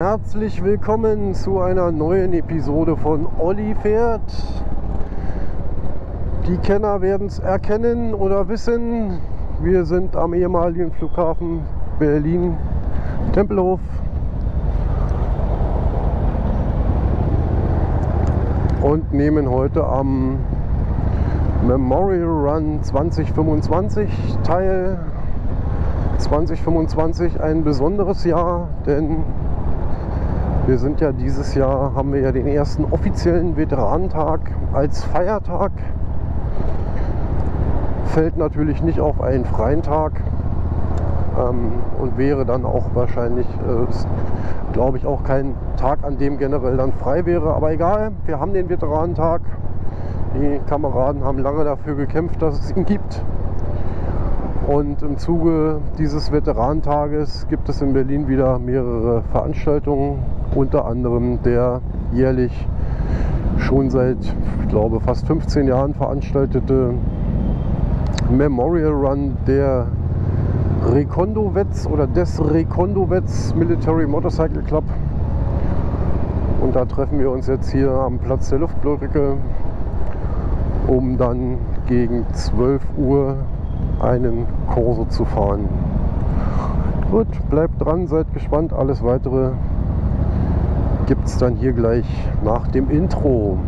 Herzlich willkommen zu einer neuen Episode von Olli fährt. Die Kenner werden es erkennen oder wissen. Wir sind am ehemaligen Flughafen Berlin-Tempelhof. Und nehmen heute am Memorial Run 2025 teil. 2025 ein besonderes Jahr, denn wir sind ja dieses Jahr, haben wir ja den ersten offiziellen Veteranentag als Feiertag. Fällt natürlich nicht auf einen freien Tag und wäre dann auch wahrscheinlich, glaube ich, auch kein Tag, an dem generell dann frei wäre. Aber egal, wir haben den Veteranentag. Die Kameraden haben lange dafür gekämpft, dass es ihn gibt. Und im Zuge dieses Veteranentages gibt es in Berlin wieder mehrere Veranstaltungen, unter anderem der jährlich schon seit, ich glaube, fast 15 Jahren veranstaltete Memorial Run der Rekondowets oder des Rekondowets Military Motorcycle Club. Und da treffen wir uns jetzt hier am Platz der Luftbrücke, um dann gegen 12 Uhr einen Corso zu fahren. Gut, bleibt dran, seid gespannt. Alles weitere gibt es dann hier gleich nach dem Intro.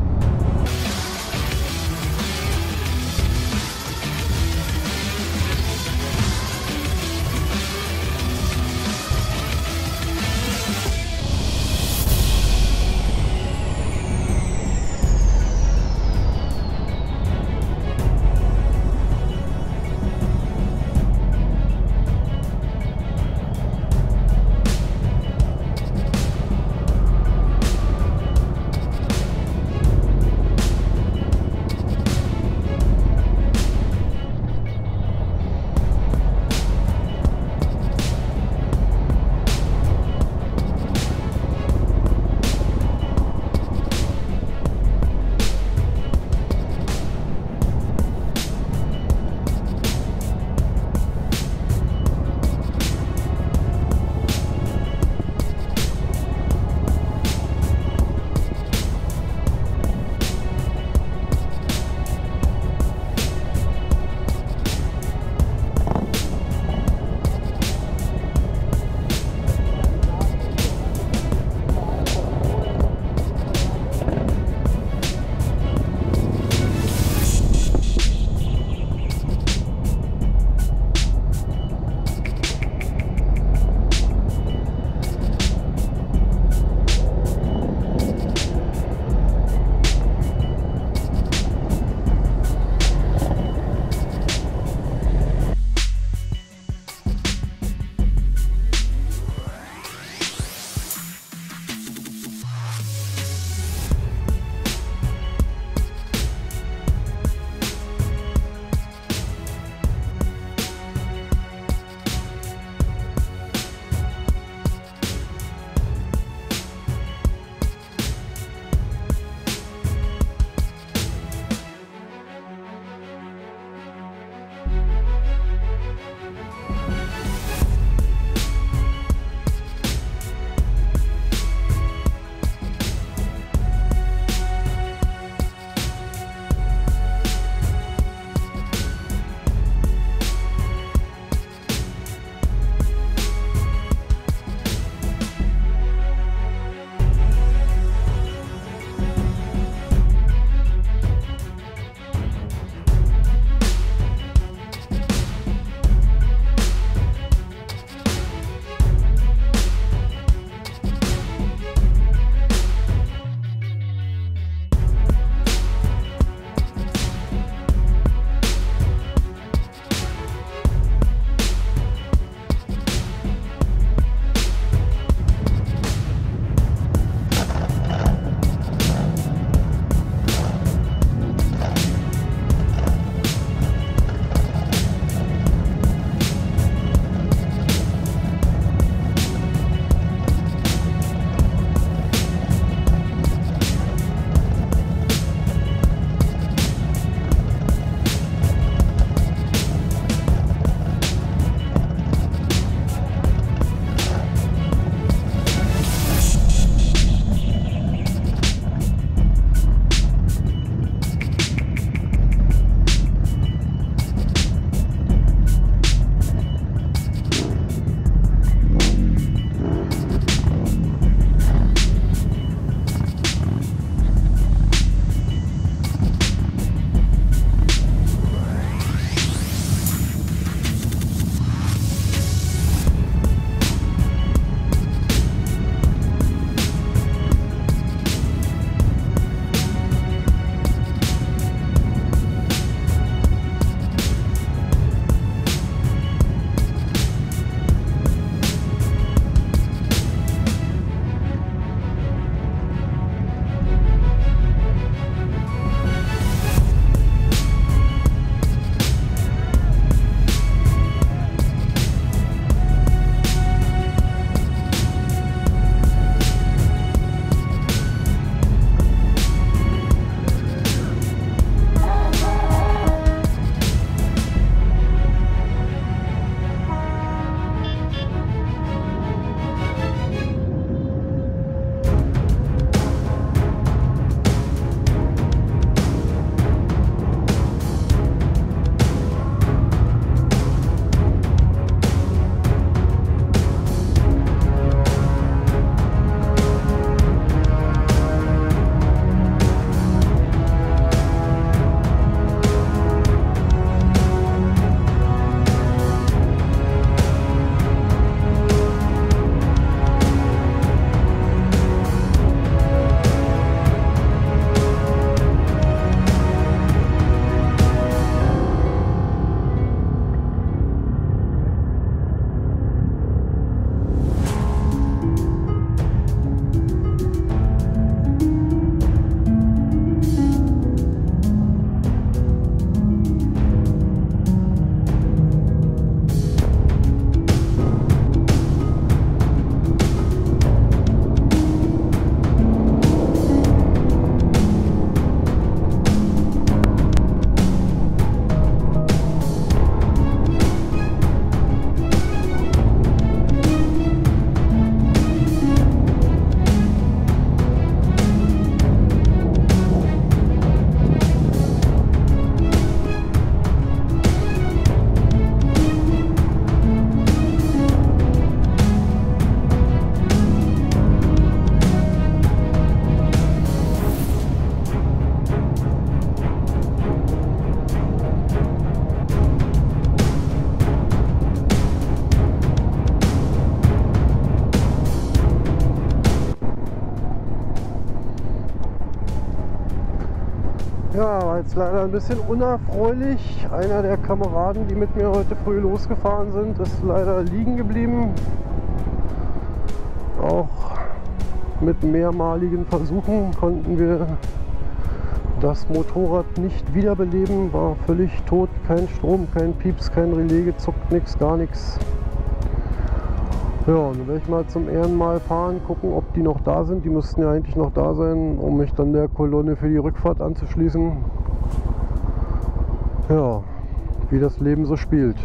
Ja, war jetzt leider ein bisschen unerfreulich. Einer der Kameraden, die mit mir heute früh losgefahren sind, ist leider liegen geblieben. Auch mit mehrmaligen Versuchen konnten wir das Motorrad nicht wiederbeleben. War völlig tot, kein Strom, kein Pieps, kein Relais gezuckt, nichts, gar nichts. Ja, und dann werde ich mal zum Ehrenmal fahren, gucken, ob die noch da sind. Die müssten ja eigentlich noch da sein, um mich dann der Kolonne für die Rückfahrt anzuschließen. Ja, wie das Leben so spielt.